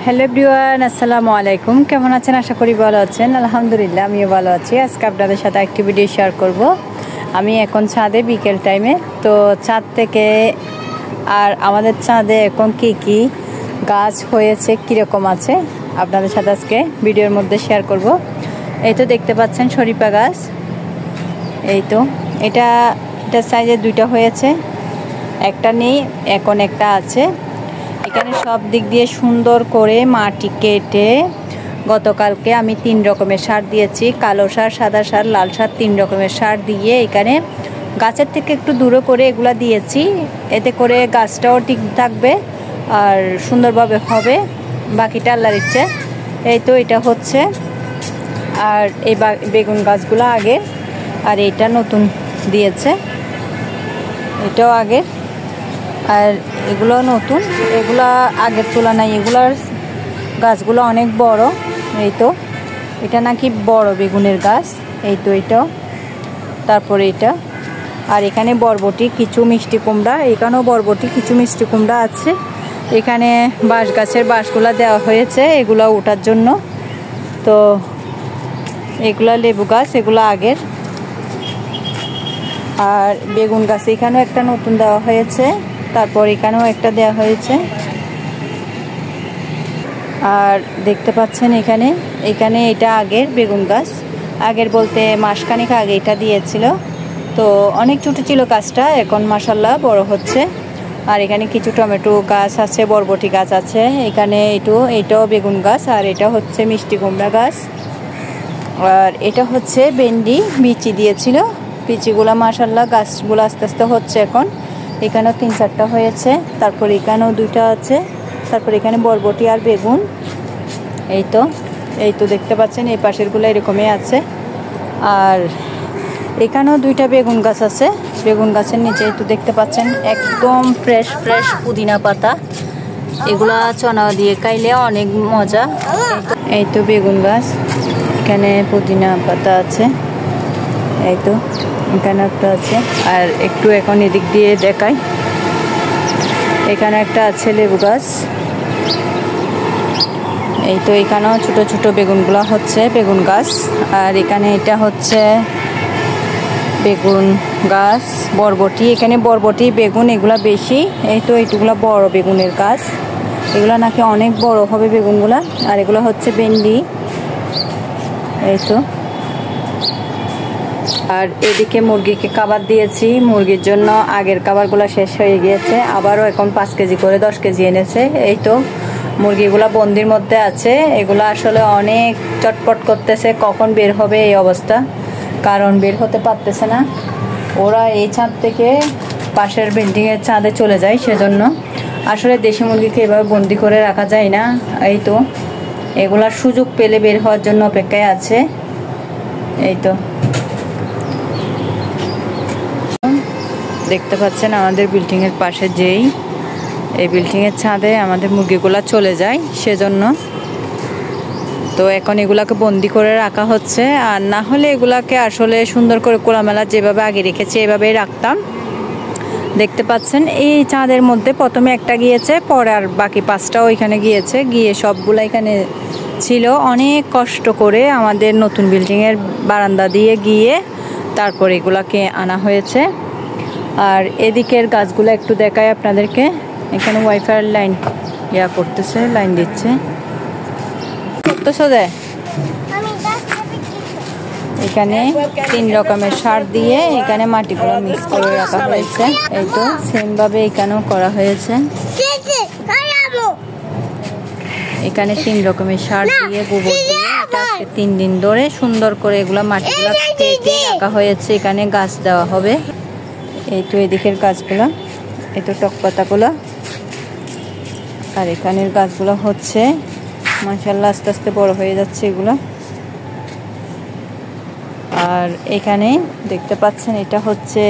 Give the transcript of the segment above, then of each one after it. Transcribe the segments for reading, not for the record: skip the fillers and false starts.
Hello everyone, আসসালামু আলাইকুম। কেমন আছেন? আশা করি ভালো আছেন। আলহামদুলিল্লাহ আমিও ভালো আছি। আজকে আপনাদের সাথে একটি ভিডিও শেয়ার করব। আমি এখন ছাদে বিকেল টাইমে, তো ছাদ থেকে আর আমাদের ছাদে এখন কি গাছ হয়েছে, কীরকম আছে আপনাদের সাথে আজকে ভিডিওর মধ্যে শেয়ার করব। এই তো দেখতে পাচ্ছেন শরীফা গাছ। এই তো এটা সাইজে দুইটা হয়েছে, একটা নেই, এখন একটা আছে। এখানে সব দিক দিয়ে সুন্দর করে মাটি কেটে গতকালকে আমি 3 রকমের সার দিয়েছি, কালো সার, সাদা সার, লাল সার, 3 রকমের সার দিয়ে এখানে গাছের থেকে একটু দূরে করে এগুলা দিয়েছি। এতে করে গাছটাও ঠিক থাকবে আর সুন্দরভাবে হবে। বাকিটা আল্লাহর ইচ্ছে। এই তো এটা হচ্ছে, আর এই বেগুন গাছগুলো আগে, আর এইটা নতুন দিয়েছে, এটাও আগে, আর এগুলো নতুন। এগুলা আগের তুলনায় এগুলার গাছগুলো অনেক বড়। এই তো এটা নাকি বড় বেগুনের গাছ। এই তো এটাও, তারপরে এটা, আর এখানে বরবটি, কিছু মিষ্টি কুমড়া, এখানেও বরবটি, কিছু মিষ্টি কুমড়া আছে। এখানে বাঁশ গাছের বাঁশগুলা দেওয়া হয়েছে এগুলা ওঠার জন্য। তো এগুলা লেবু গাছ, এগুলো আগের। আর বেগুন গাছ এখানেও একটা নতুন দেওয়া হয়েছে, তারপর এখানেও একটা দেওয়া হয়েছে। আর দেখতে পাচ্ছেন এখানে এটা আগের বেগুন গাছ, আগের বলতে মাসখানেক আগে এটা দিয়েছিল। তো অনেক ছোটো ছিল গাছটা, এখন মাশাআল্লাহ বড় হচ্ছে। আর এখানে কিছু টমেটো গাছ আছে, বরবটি গাছ আছে। এখানে এটাও বেগুন গাছ, আর এটা হচ্ছে মিষ্টি কুমড়া গাছ। আর এটা হচ্ছে ভেন্ডি, বিচি দিয়েছিল, বিচিগুলো মাশাআল্লাহ গাছগুলো আস্তে আস্তে হচ্ছে এখন। এখানেও 3-4টা হয়েছে, তারপর এখানেও 2টা আছে, তারপর এখানে বরবটি আর বেগুন। এই তো দেখতে পাচ্ছেন এই পাশেরগুলো এরকমই আছে। আর এখানেও 2টা বেগুন গাছ আছে। বেগুন গাছের নিচে এই তো দেখতে পাচ্ছেন একদম ফ্রেশ পুদিনা পাতা, এগুলা চনা দিয়ে খাইলে অনেক মজা। এই তো বেগুন গাছ, এখানে পুদিনা পাতা আছে। এই তো এখানে একটা আছে, আর একটু এখন এদিক দিয়ে দেখাই। এখানে একটা আছে লেবু গাছ। এই তো এখানেও ছোট ছোট বেগুনগুলো হচ্ছে বেগুন গাছ। আর এখানে এটা হচ্ছে বেগুন গাছ, বরবটি, এখানে বরবটি বেগুন এগুলা বেশি। এই তো এইটুগুলা বড় বেগুনের গাছ, এগুলা নাকি অনেক বড় হবে বেগুনগুলা। আর এগুলো হচ্ছে ভেন্ডি। এই তো, আর এদিকে মুরগিকে খাবার দিয়েছি। মুরগির জন্য আগের খাবারগুলো শেষ হয়ে গিয়েছে, আবারও এখন 5 কেজি করে 10 কেজি এনেছে। এই তো মুরগিগুলা বন্দির মধ্যে আছে, এগুলো আসলে অনেক চটপট করতেছে, কখন বের হবে এই অবস্থা, কারণ বের হতে পারতেছে না। ওরা এই ছাদ থেকে পাশের বিল্ডিংয়ের ছাদে চলে যায়, সেজন্য আসলে দেশি মুরগিকে এভাবে বন্দি করে রাখা যায় না। এই তো এগুলার সুযোগ পেলে বের হওয়ার জন্য অপেক্ষায় আছে। এই তো দেখতে পাচ্ছেন আমাদের বিল্ডিংয়ের পাশে এই বিল্ডিংয়ের ছাদে আমাদের মুরগিগুলা চলে যায়, সেজন্য তো এখন এগুলাকে বন্দি করে রাখা হচ্ছে। আর না হলে এগুলাকে আসলে সুন্দর করে খোলামেলা যেভাবে আগে রেখেছি এভাবেই রাখতাম। দেখতে পাচ্ছেন এই ছাদের মধ্যে প্রথমে একটা গিয়েছে, পরে আর বাকি 5টা ওইখানে গিয়েছে, গিয়ে সবগুলা এখানে ছিল। অনেক কষ্ট করে আমাদের নতুন বিল্ডিংয়ের বারান্দা দিয়ে গিয়ে তারপর এগুলাকে আনা হয়েছে। আর এদিকের গাছগুলো একটু দেখায় আপনাদেরকে। এখানে ওয়াইফাই লাইন করতেছে, লাইন দিচ্ছে। এখানে 3 রকমের সার দিয়ে এখানে মাটিগুলো মিক্স করে রাখা হয়েছে। এই তো সেম ভাবে এখানেও করা হয়েছে। এখানে 3 রকমের সার দিয়ে, গোবর দিয়ে, এটা আজকে 3 দিন ধরে সুন্দর করে এগুলো মাটিগুলো কেটে রাখা হয়েছে। এখানে গাছ দেওয়া হবে। এই তো এদিকের গাছগুলো, এই তো টক পাতাগুলো, আর এখানের গাছগুলো হচ্ছে মাশাআল্লাহ আস্তে আস্তে বড় হয়ে যাচ্ছে এগুলো। আর এখানে দেখতে পাচ্ছেন এটা হচ্ছে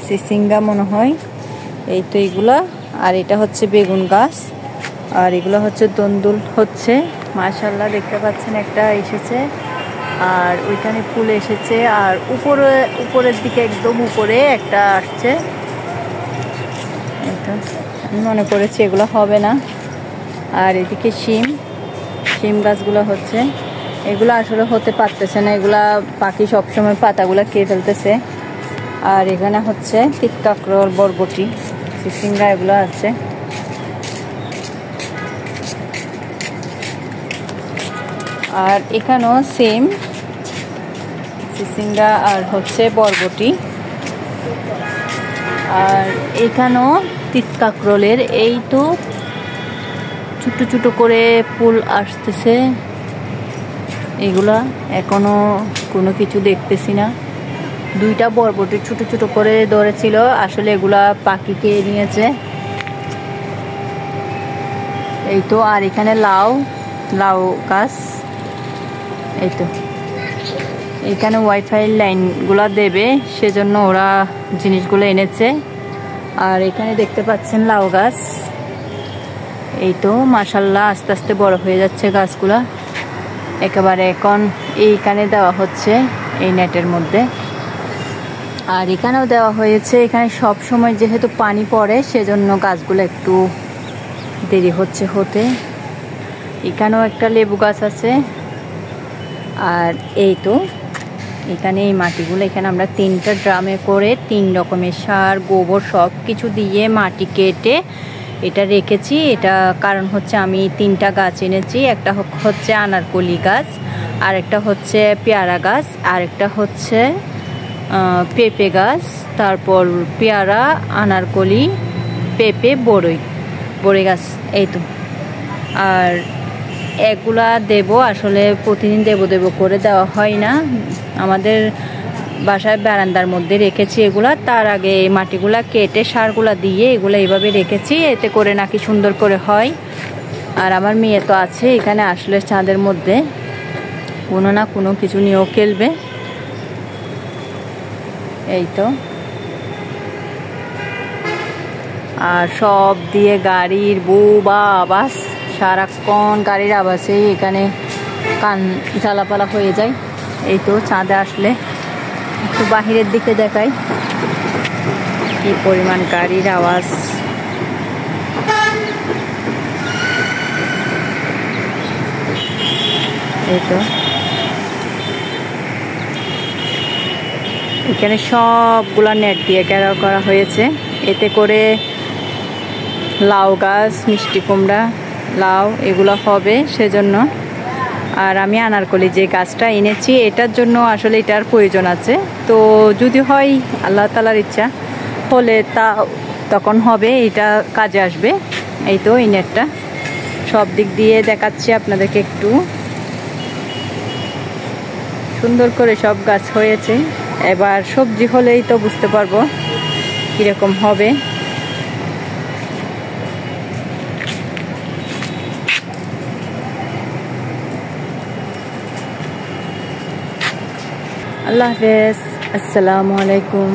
সিসিঙ্গা মনে হয়। এই তো এগুলা, আর এটা হচ্ছে বেগুন গাছ, আর এগুলো হচ্ছে দন্দুল হচ্ছে। মাশাআল্লাহ দেখতে পাচ্ছেন একটা এসেছে, আর ওইখানে ফুল এসেছে, আর উপরের দিকে একদম উপরে একটা আসছে। এটা আমি মনে করেছি এগুলো হবে না। আর এদিকে শিম, শিম গাছগুলো হচ্ছে, এগুলো আসলে হতে পারতেছে না, এগুলা পাখি সবসময় পাতাগুলো খেয়ে ফেলতেছে। আর এখানে হচ্ছে তিত কাঁকরোল, বরবটি, চিচিঙ্গা এগুলো আছে। আর এখানেও সেম চিচিঙ্গা আর হচ্ছে বরবটি। আর এখানেও তিত কাঁকরোলের এই তো ছোট ছোট করে ফুল আসতেছে, এগুলা এখনো কোনো কিছু দেখতেছি না। দুইটা বরবটি ছোট ছোট করে ধরেছিল, আসলে এগুলা পাখি খেয়ে নিয়েছে। এই তো। আর এখানে লাউ গাছ, এই তো। এখানে ওয়াইফাই লাইনগুলা দেবে, সেজন্য ওরা জিনিসগুলো এনেছে। আর এখানে দেখতে পাচ্ছেন লাউ গাছ, এই তো মাশাআল্লাহ আস্তে আস্তে বড় হয়ে যাচ্ছে গাছগুলা একেবারে। এখন এইখানে দেওয়া হচ্ছে এই নেটের মধ্যে। আর এখানেও দেওয়া হয়েছে। এখানে সব সময় যেহেতু পানি পড়ে, সেজন্য গাছগুলো একটু দেরি হচ্ছে হতে। এখানেও একটা লেবু গাছ আছে। আর এই তো এখানে এই মাটিগুলো, এখানে আমরা 3টা ড্রামে করে 3 রকমের সার, গোবর সব কিছু দিয়ে মাটি কেটে এটা রেখেছি। এটা কারণ হচ্ছে আমি 3টা গাছ এনেছি। একটা হচ্ছে আনারকলি গাছ, আর একটা হচ্ছে পেয়ারা গাছ, আর একটা হচ্ছে পেঁপে গাছ, তারপর পেয়ারা, আনারকলি, পেঁপে, বড়ই গাছ, এই তো। আর এগুলা দেব, আসলে প্রতিদিন দেব করে দেওয়া হয় না। আমাদের বাসায় বারান্দার মধ্যে রেখেছি এগুলা। তার আগে এই মাটিগুলা কেটে সারগুলা দিয়ে এগুলো এইভাবে রেখেছি, এতে করে নাকি সুন্দর করে হয়। আর আমার মেয়ে তো আছে এখানে, আসলে ছাদের মধ্যে কোনো না কোনো কিছু নিয়েও খেলবে। এই তো। আর সব দিয়ে গাড়ির বা আওয়াজ, সারাক্ষণ গাড়ির আওয়াজেই এখানে কান জ্বালাপালা হয়ে যায়। এই তো ছাদে আসলে একটু বাহিরের দিকে দেখাই কি পরিমাণ গাড়ির আওয়াজ। এই তো এখানে সবগুলা নেট দিয়ে ঘেরাও করা হয়েছে, এতে করে লাউ গাছ, মিষ্টি কুমড়া, লাউ এগুলো হবে সেজন্য। আর আমি আনারকলি যে গাছটা এনেছি, এটার জন্য আসলে এটার প্রয়োজন আছে। তো যদি হয় আল্লাহ তাআলার ইচ্ছা হলে তখন হবে, এটা কাজে আসবে। এই তো এই নেটটা সব দিক দিয়ে দেখাচ্ছি আপনাদেরকে, একটু সুন্দর করে সব গাছ হয়েছে। এবার সবজি হলেই তো বুঝতে পারবো কিরকম হবে। আল্লাহ হাফেজ, আসসালামু আলাইকুম।